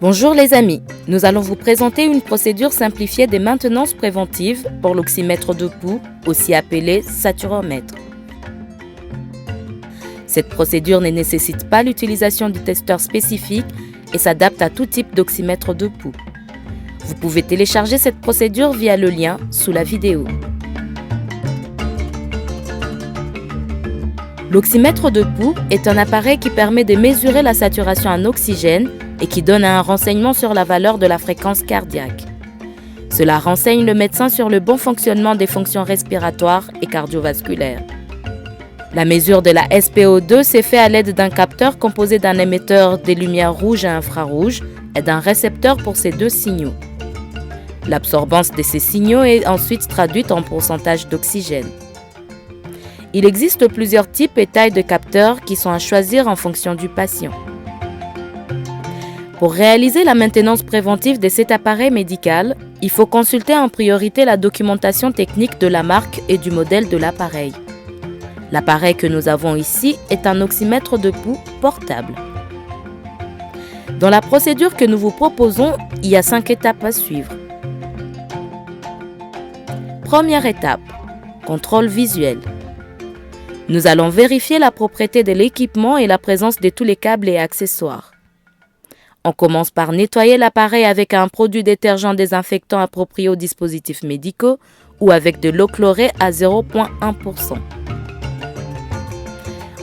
Bonjour les amis, nous allons vous présenter une procédure simplifiée des maintenances préventives pour l'oxymètre de pouls, aussi appelé saturomètre. Cette procédure ne nécessite pas l'utilisation du testeur spécifique et s'adapte à tout type d'oxymètre de pouls. Vous pouvez télécharger cette procédure via le lien sous la vidéo. L'oxymètre de pouls est un appareil qui permet de mesurer la saturation en oxygène et qui donne un renseignement sur la valeur de la fréquence cardiaque. Cela renseigne le médecin sur le bon fonctionnement des fonctions respiratoires et cardiovasculaires. La mesure de la SpO2 s'est faite à l'aide d'un capteur composé d'un émetteur des lumières rouges et infrarouges et d'un récepteur pour ces deux signaux. L'absorbance de ces signaux est ensuite traduite en pourcentage d'oxygène. Il existe plusieurs types et tailles de capteurs qui sont à choisir en fonction du patient. Pour réaliser la maintenance préventive de cet appareil médical, il faut consulter en priorité la documentation technique de la marque et du modèle de l'appareil. L'appareil que nous avons ici est un oxymètre de pouls portable. Dans la procédure que nous vous proposons, il y a 5 étapes à suivre. Première étape, contrôle visuel. Nous allons vérifier la propreté de l'équipement et la présence de tous les câbles et accessoires. On commence par nettoyer l'appareil avec un produit détergent désinfectant approprié aux dispositifs médicaux ou avec de l'eau chlorée à 0,1%.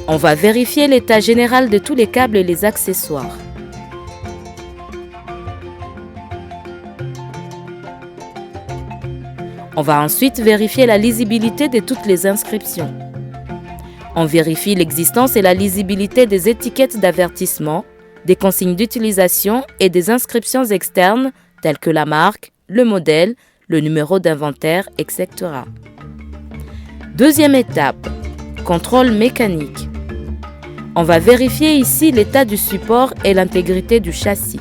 On va vérifier l'état général de tous les câbles et les accessoires. On va ensuite vérifier la lisibilité de toutes les inscriptions. On vérifie l'existence et la lisibilité des étiquettes d'avertissement, des consignes d'utilisation et des inscriptions externes telles que la marque, le modèle, le numéro d'inventaire, etc. Deuxième étape, contrôle mécanique. On va vérifier ici l'état du support et l'intégrité du châssis.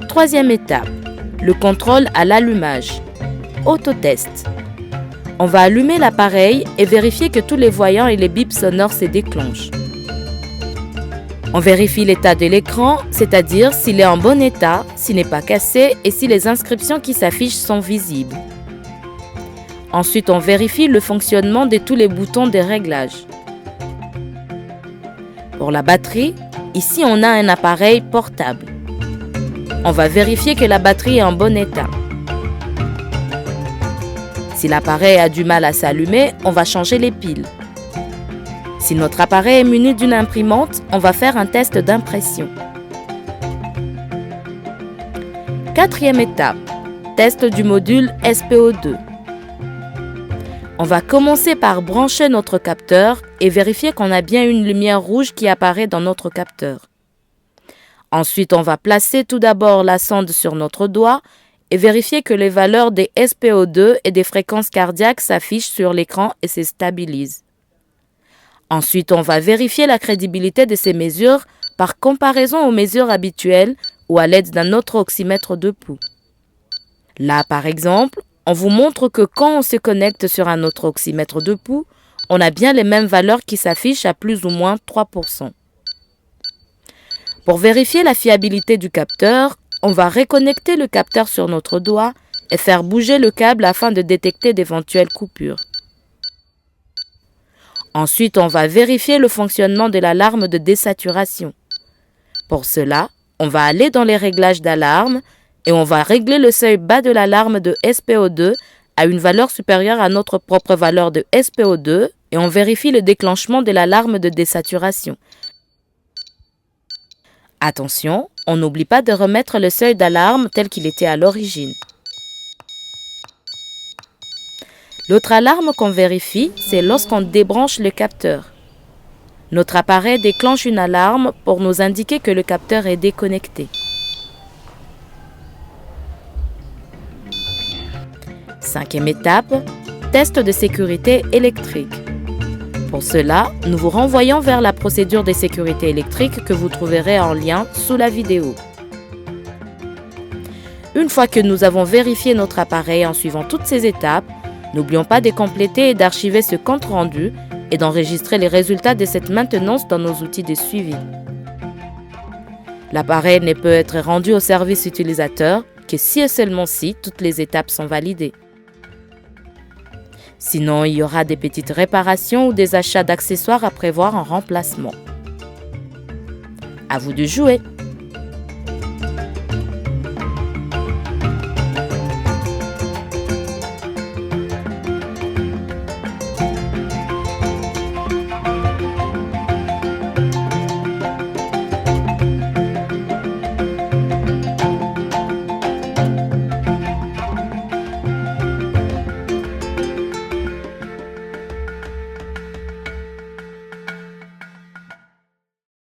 Troisième étape, le contrôle à l'allumage. Autotest. On va allumer l'appareil et vérifier que tous les voyants et les bips sonores se déclenchent. On vérifie l'état de l'écran, c'est-à-dire s'il est en bon état, s'il n'est pas cassé et si les inscriptions qui s'affichent sont visibles. Ensuite, on vérifie le fonctionnement de tous les boutons de réglage. Pour la batterie, ici on a un appareil portable. On va vérifier que la batterie est en bon état. Si l'appareil a du mal à s'allumer, on va changer les piles. Si notre appareil est muni d'une imprimante, on va faire un test d'impression. Quatrième étape, test du module SpO2. On va commencer par brancher notre capteur et vérifier qu'on a bien une lumière rouge qui apparaît dans notre capteur. Ensuite, on va placer tout d'abord la sonde sur notre doigt et vérifier que les valeurs des SpO2 et des fréquences cardiaques s'affichent sur l'écran et se stabilisent. Ensuite, on va vérifier la crédibilité de ces mesures par comparaison aux mesures habituelles ou à l'aide d'un autre oxymètre de pouls. Là, par exemple, on vous montre que quand on se connecte sur un autre oxymètre de pouls, on a bien les mêmes valeurs qui s'affichent à plus ou moins 3%. Pour vérifier la fiabilité du capteur, on va reconnecter le capteur sur notre doigt et faire bouger le câble afin de détecter d'éventuelles coupures. Ensuite, on va vérifier le fonctionnement de l'alarme de désaturation. Pour cela, on va aller dans les réglages d'alarme et on va régler le seuil bas de l'alarme de SpO2 à une valeur supérieure à notre propre valeur de SpO2 et on vérifie le déclenchement de l'alarme de désaturation. Attention, on n'oublie pas de remettre le seuil d'alarme tel qu'il était à l'origine. L'autre alarme qu'on vérifie, c'est lorsqu'on débranche le capteur. Notre appareil déclenche une alarme pour nous indiquer que le capteur est déconnecté. Cinquième étape, test de sécurité électrique. Pour cela, nous vous renvoyons vers la procédure de sécurité électrique que vous trouverez en lien sous la vidéo. Une fois que nous avons vérifié notre appareil en suivant toutes ces étapes, N'oublions pas de compléter et d'archiver ce compte rendu et d'enregistrer les résultats de cette maintenance dans nos outils de suivi. L'appareil ne peut être rendu au service utilisateur que si et seulement si toutes les étapes sont validées. Sinon, il y aura des petites réparations ou des achats d'accessoires à prévoir en remplacement. À vous de jouer!